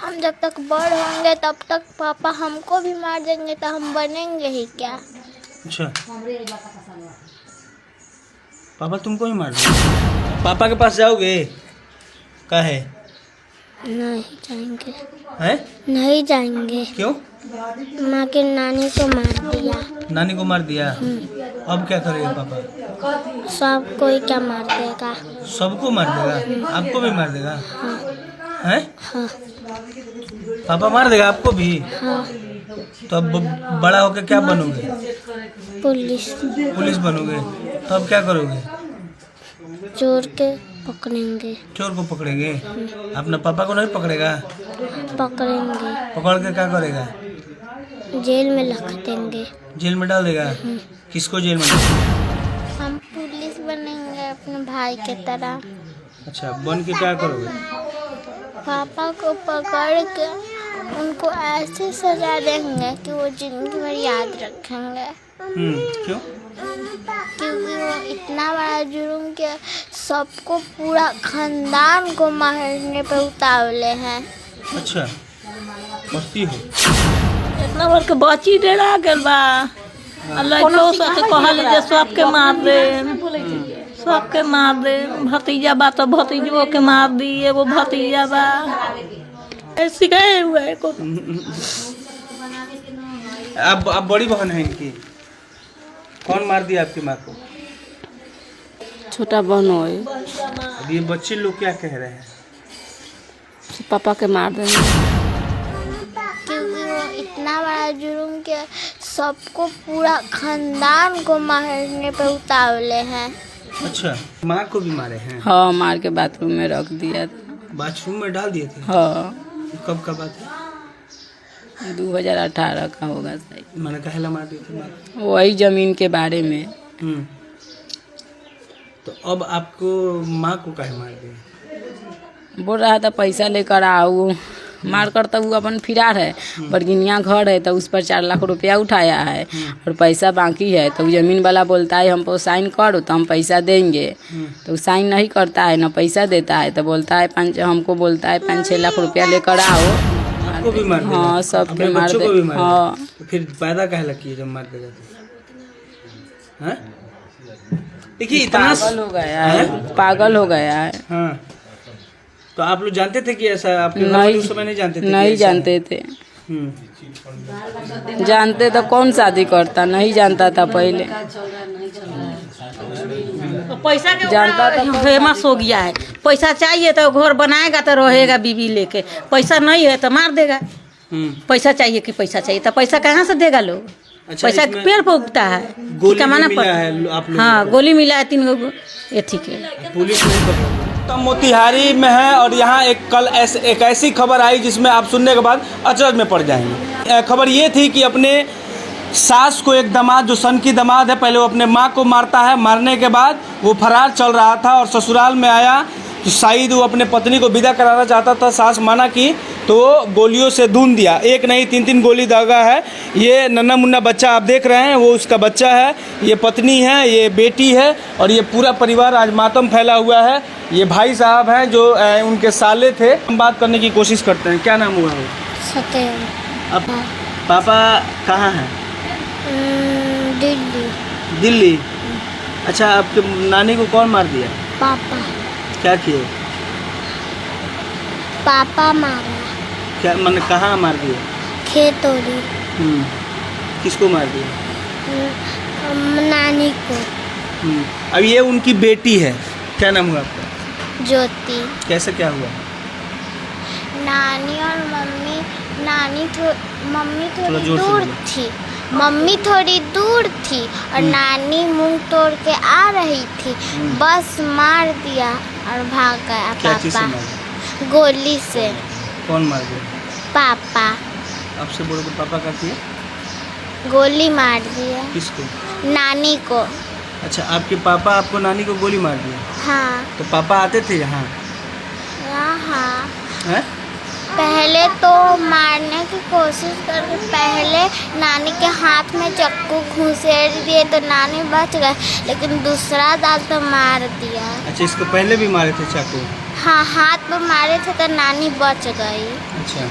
हम जब तक बड़ होंगे तब तक पापा हमको भी मार देंगे तो हम बनेंगे ही क्या। अच्छा, पापा तुमको ही मार देंगे? पापा के पास जाओगे? क्या है? नहीं जाएंगे। हैं? नहीं जाएंगे। क्यों? माँ के नानी को मार दिया। नानी को मार दिया? अब क्या करेगा पापा? सब कोई क्या मार देगा। सबको मार देगा? आपको भी मार देगा? हाँ। हैं? हाँ। पापा मार देगा आपको भी? हाँ। तो अब बड़ा होकर क्या बनोगे? पुलिस। पुलिस बनोगे? तो अब क्या करोगे? चोर के पकड़ेंगे। चोर को पकड़ेंगे? अपने पापा को नहीं पकड़ेगा? पकड़ेंगे। पकड़ के क्या करेगा? जेल में रख देंगे। जेल में डाल देगा? किसको जेल में डाल? हम पुलिस बनेंगे अपने भाई के तरह। अच्छा, बन के क्या करोगे? पापा को पकड़ के उनको ऐसे सजा देंगे कि वो जिंदगी भर याद रखेंगे। क्यों? क्योंकि वो इतना बड़ा जुर्म किया, सबको पूरा खानदान को मारने पे उतावले हैं। अच्छा, मस्ती हो? इतना बार के बची डेरा गेल बा। लड़को सबके कहल जे सबके मार दे, सबके मार दे। भतीजा बा तो भतीजो के मार दी। एगो भतीजा बा ऐसी गए हुए को। अब बड़ी बहन है इनकी। कौन मार दिया आपकी माँ को? छोटा बहन हो। अब ये बच्चे लोग क्या कह रहे हैं? पापा के मार देंगे। क्योंकि वो इतना बड़ा जुर्म किया, सबको पूरा खानदान को मारने पे उतावले हैं। अच्छा, माँ को भी मारे हैं? हाँ, मार के बाथरूम में रख दिया था। बाथरूम में डाल दिए थे? हाँ। कब का बात है? 2018 का होगा शायद। मैंने कहला मार दिए थे माँ? वही जमीन के बारे में। तो अब आपको माँ को काहे मार दिए? बोल रहा था पैसा लेकर आओ। मार कर तो वो अपन फिरार है। बरगिनिया घर है तो उस पर 4 लाख रुपया उठाया है और पैसा बाकी है। तो जमीन वाला बोलता है हमको साइन करो तो हम पैसा देंगे। तो साइन नहीं करता है, ना पैसा देता है। तो बोलता है हमको बोलता है 5-6 लाख रुपया लेकर आओ। आपको भी मार देगा? हाँ, सबके मार बच्चों को भी मार दे। हाँ। तो फिर पैदा काहे लगी जब मार देगा तो? हैं? देखिए इतना पागल हो गया है, पागल हो गया है। हाँ, तो आप लोग जानते थे कि ऐसा? आपके घर वाले उस समय नहीं जानते थे? नहीं जानते थे। जानते तो कौन शादी करता, नहीं जानता था पहले। पैसा के जानता तो फेमस हो गया है। पैसा चाहिए तो घर बनाएगा तो रहेगा बीवी लेके। पैसा नहीं है तो मार देगा। पैसा चाहिए कि पैसा चाहिए तो पैसा कहाँ से देगा लोग? अच्छा, पैसा पेड़ पर उगता है, कमाना पड़ता है। हाँ, गोली मिला है 3 गो। ये ठीक है। पुलिस नहीं पकड़ा। तो मोतिहारी में है और यहाँ एक ऐसी खबर आई जिसमें आप सुनने के बाद अचरज में पड़ जाएंगे। खबर ये थी कि अपने सास को एक दामाद, जो सन की दामाद है, पहले वो अपने माँ को मारता है। मारने के बाद वो फरार चल रहा था और ससुराल में आया तो शायद वो अपने पत्नी को विदा कराना चाहता था। सास मना की तो वो गोलियों से धून दिया। एक नहीं 3-3 गोली दागा है। ये नन्हा मुन्ना बच्चा आप देख रहे हैं, वो उसका बच्चा है। ये पत्नी है, ये बेटी है और ये पूरा परिवार आज मातम फैला हुआ है। ये भाई साहब हैं जो उनके साले थे। हम बात करने की कोशिश करते हैं। क्या नाम हुआ है? सत्यम। अब पापा कहाँ हैं? दिल्ली। दिल्ली? अच्छा, आपके नानी को कौन मार दिया? पापा। क्या किए? पापा मारा। क्या मैंने कहाँ मार दिया? खेतोड़ी। किसको मार दिया? नानी को। अब ये उनकी बेटी है। क्या नाम हुआ आपका? ज्योति। कैसे क्या हुआ? नानी और मम्मी, मम्मी थोड़ा थोड़ी जोर से दूर बोलो। थी। मम्मी थोड़ी दूर थी और नानी मुंह तोड़ के आ रही थी। बस मार दिया और भाग गया क्या चीज़ से पापा। मारा? गोली से। कौन मार दिया? पापा। आपसे बोलो तो पापा का किया? गोली मार दिया। किसको? नानी को। अच्छा, आपके पापा आपको नानी को गोली मार दिया? हाँ। तो पापा आते थे यहाँ? हाँ। हैं? पहले तो मारने की कोशिश करके पहले नानी के हाथ में चाकू घुसेड़ दिए तो नानी बच गए, लेकिन दूसरा दाल तो मार दिया। अच्छा, इसको पहले भी मारे थे चाकू? हाँ, हाथ पे मारे थे तो नानी बच गई। अच्छा,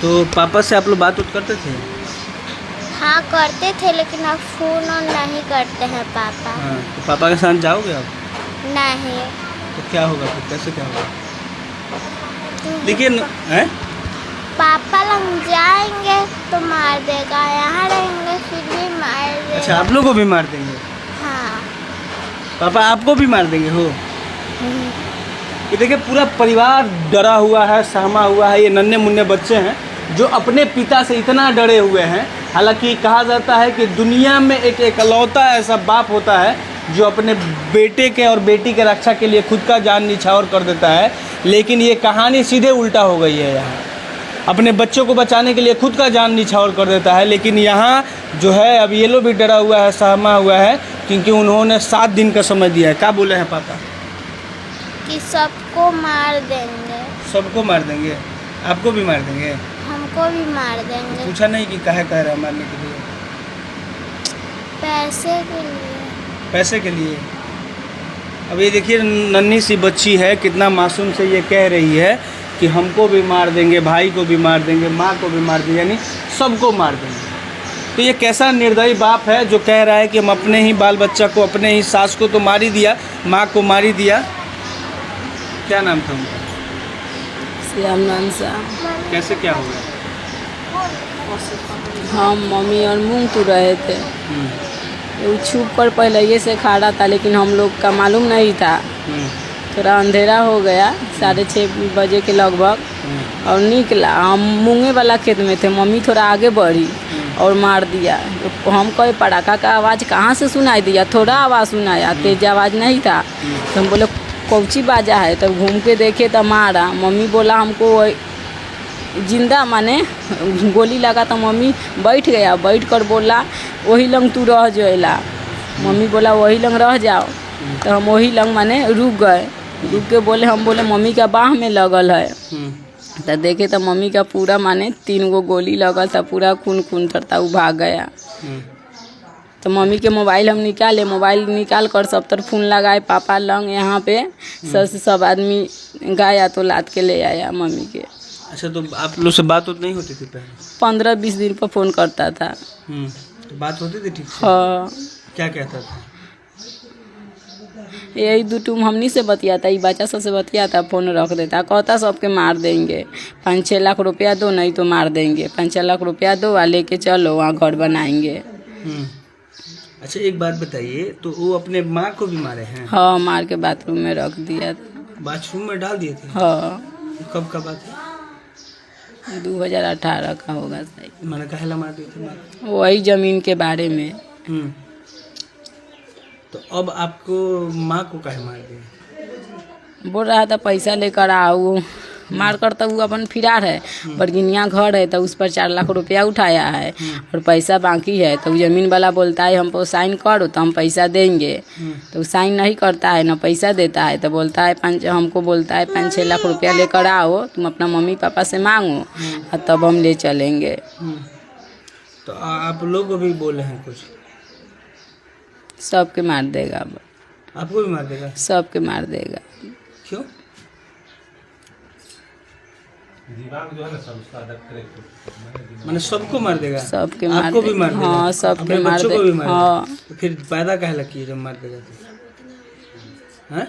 तो पापा से आप लोग बात करते थे? हाँ करते थे, लेकिन अब फोन ऑन नहीं करते हैं पापा। हाँ, तो पापा के साथ जाओगे आप? नहीं। तो क्या होगा फिर, कैसे क्या होगा? देखिए हैं? पापा लग जाएंगे तो मार देगा, यहाँ रहेंगे फिर भी मार देगा। अच्छा, आप लोग को भी मार देंगे? हाँ। पापा आपको भी मार देंगे हो? ये देखिए पूरा परिवार डरा हुआ है, सहमा हुआ है। ये नन्हे मुन्ने बच्चे हैं जो अपने पिता से इतना डरे हुए हैं। हालांकि कहा जाता है कि दुनिया में एक एकलौता ऐसा बाप होता है जो अपने बेटे के और बेटी के रक्षा के लिए खुद का जान निछावर कर देता है, लेकिन ये कहानी सीधे उल्टा हो गई है। यहाँ अपने बच्चों को बचाने के लिए खुद का जान निछावर कर देता है, लेकिन यहाँ जो है अब ये लोग भी डरा हुआ है, सहमा हुआ है, क्योंकि उन्होंने 7 दिन का समय दिया है। क्या बोले हैं पापा? कि सबको मार देंगे। सबको मार देंगे? आपको भी मार देंगे? हमको भी मार देंगे। पूछा नहीं कि काहे कह रहा है मारने के लिए? पैसे के लिए। पैसे के लिए? अब ये देखिए नन्ही सी बच्ची है, कितना मासूम से ये कह रही है कि हमको भी मार देंगे, भाई को भी मार देंगे, माँ को भी मार देंगे, यानी सबको मार देंगे। तो ये कैसा निर्दयी बाप है जो कह रहा है कि हम अपने ही बाल बच्चा को, अपने ही सास को तो मार ही दिया, माँ को मार ही दिया। क्या नाम था उनका? श्यामनान साहब। कैसे क्या हुआ? हम मम्मी और मूंग तू रहे थे, वो छुप कर पहले ये से खड़ा था, लेकिन हम लोग का मालूम नहीं था। थोड़ा अंधेरा हो गया, 6:30 बजे के लगभग, और निकला। हम मूंगे वाला खेत में थे, मम्मी थोड़ा आगे बढ़ी और मार दिया। तो हम कहे पटाखा का आवाज़ कहाँ से सुनाई दिया? थोड़ा आवाज़ सुनाया, तेज आवाज़ नहीं था। तो हम बोले कौची बाजा है, तब घूम के देखे तो मारा। मम्मी बोला हमको जिंदा माने गोली लगा, तो मम्मी बैठ गया, बैठ कर बोला वही लंग तू रह जाएला। मम्मी बोला वही लंग रह जाओ, तो हम वही लंग माने रुक गए। रुक के बोले, हम बोले मम्मी का बाह में लगल है। तो देखे तो मम्मी का पूरा माने 3 गो गोली लगल था, पूरा खून खून था, वो भाग गया। तो मम्मी के मोबाइल हम निकाले, मोबाइल निकाल कर सब तरफ फोन लगाए पापा लंग, यहाँ पे सब आदमी गया तो लाद के ले आया मम्मी के। अच्छा, तो आप लोग से बात नहीं होती थी पहले? 15-20 दिन पर फ़ोन करता था। तो बात होती थी ठीक से? हाँ। क्या कहता था? यही 2 टूम हमनी से बतियाता, ये बच्चा सबसे बतियाता, फ़ोन रख देता, कहता सबके मार देंगे, 5-6 लाख रुपया दो नहीं तो मार देंगे, 5-6 लाख रुपया दो और लेके चलो वहाँ घर बनाएंगे। अच्छा, एक बात बताइए, तो वो अपने माँ को भी मारे हैं? हाँ, मार के बाथरूम में रख दिया था। बाथरूम में डाल दिए थे? हाँ। कब का बात है? 2018 का होगा सही। मैंने काहेला मार दिए थे? वही ज़मीन के बारे में। तो अब आपको माँ को काहे मार दिए? बोल रहा था पैसा लेकर आओ, मार कर तो वो अपन फिरार है, बरगिनिया घर है तो उस पर 4 लाख रुपया उठाया है और पैसा बाकी है। तो ज़मीन वाला बोलता है हमको साइन करो तो हम पैसा देंगे, तो साइन नहीं करता है, ना पैसा देता है। तो बोलता है हमको बोलता है 5-6 लाख रुपया लेकर आओ, तुम अपना मम्मी पापा से मांगो और तब हम ले चलेंगे। तो आप लोग भी बोले हैं कुछ? सबके मार देगा। आपको भी मार देगा? सबके मार देगा। क्यों? मैंने सबको मार देगा? सबके मार आपको भी मार देगा? हाँ, सबके मार बच्चों को भी मार देगा। हाँ। तो फिर पैदा काहे लगी जब मार देगा तो? हैं?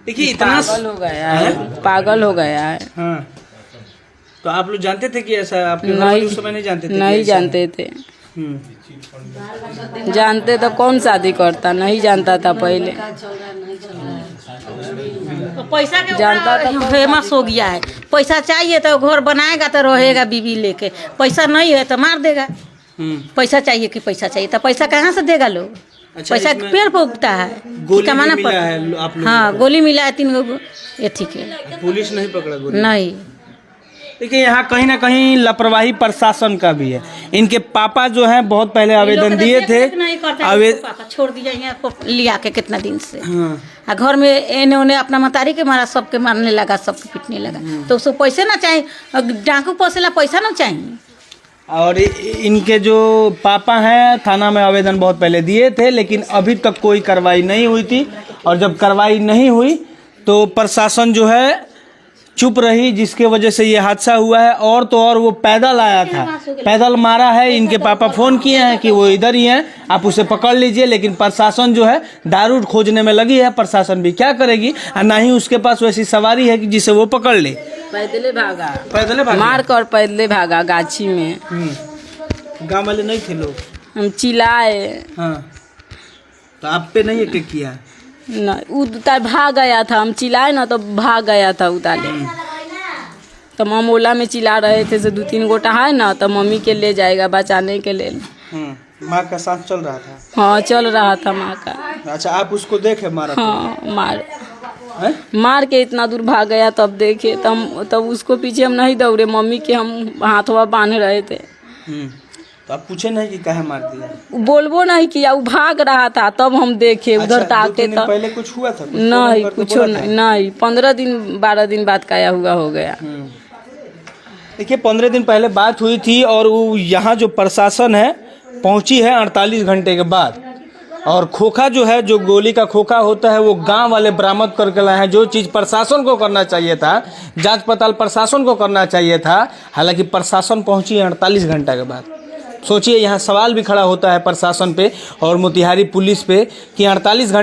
देखिए इतना पागल हो गया है, पागल हो गया है। हाँ, तो आप लोग जानते थे कि ऐसा? आपके घर वाले उस समय नहीं जानते थे? नहीं जानते थे। जानते तो कौन शादी करता, नहीं जानता था पहले। तो पैसा के जानता था फेमस हो गया है, पैसा चाहिए तो घर बनाएगा तो रहेगा बीवी लेके, पैसा नहीं है तो मार देगा। पैसा चाहिए कि पैसा चाहिए, तो पैसा कहाँ से देगा लोग? अच्छा, पैसा के पेड़ पर उगता है, गोली कमाना मिला पड़ता है आप लोगों हाँ, को? गोली मिला है 3 गो, ये ठीक है। पुलिस नहीं पकड़ा गोली? नहीं। देखिए यहाँ कहीं ना कहीं लापरवाही प्रशासन का भी है। इनके पापा जो हैं बहुत पहले आवेदन दिए थे, पापा छोड़ दिया यहाँ को लिया के कितना दिन से। हाँ। घर में एने ओने अपना मतारी के मारा, सबके मारने लगा, सबके पीटने लगा। तो उसको पैसे ना चाहिए, डाकू पोसेला पैसा ना चाहिए। और इनके जो पापा हैं थाना में आवेदन बहुत पहले दिए थे, लेकिन अभी तक कोई कार्रवाई नहीं हुई थी। और जब कार्रवाई नहीं हुई तो प्रशासन जो है चुप रही, जिसके वजह से ये हादसा हुआ है। और तो और वो पैदल आया था, पैदल मारा है। इनके पापा फ़ोन किए हैं कि वो इधर ही हैं, आप उसे पकड़ लीजिए, लेकिन प्रशासन जो है दारू खोजने में लगी है। प्रशासन भी क्या करेगी, और ना ही उसके पास वैसी सवारी है कि जिसे वो पकड़ ले। पैदले भागा, पैदले भागा, मार कर पैदले भागा गाछी में। गाँव वाले नहीं थे लोग? हम चिल्लाए। हाँ, तो आप पे नहीं अटैक किया? न उतार भाग गया था, हम चिल्लाए ना तो भाग गया था उतारे। तो हम ओला में चिल्ला रहे थे, से 2-3 गोटा है ना, तो मम्मी के ले जाएगा बचाने के लिए। माँ का सांस चल रहा था? हाँ चल रहा था माँ का। अच्छा, आप उसको देखे मारा? हाँ मार है? मार के इतना दूर भाग गया, तब देखे। तब उसको पीछे हम नहीं दौड़े, मम्मी के हम हाथवा बांध रहे थे। तो आप पूछे नहीं कि काहे मार दिया? बोलबो नहीं किया, वो भाग रहा था, तब हम देखे उधर अच्छा, ताके। 2-3 दिन तब पहले कुछ हुआ था? नहीं, कुछ नहीं 15 दिन 12 दिन बाद काया हुआ हो गया। देखिए, 15 दिन पहले बात हुई थी, और वो यहाँ जो प्रशासन है पहुँची है 48 घंटे के बाद। और खोखा जो है, जो गोली का खोखा होता है, वो गांव वाले बरामद करके लाए हैं। जो चीज़ प्रशासन को करना चाहिए था, जांच पड़ताल प्रशासन को करना चाहिए था, हालांकि प्रशासन पहुंची है 48 घंटा के बाद। सोचिए, यहाँ सवाल भी खड़ा होता है प्रशासन पे और मोतिहारी पुलिस पे कि 48 घंटे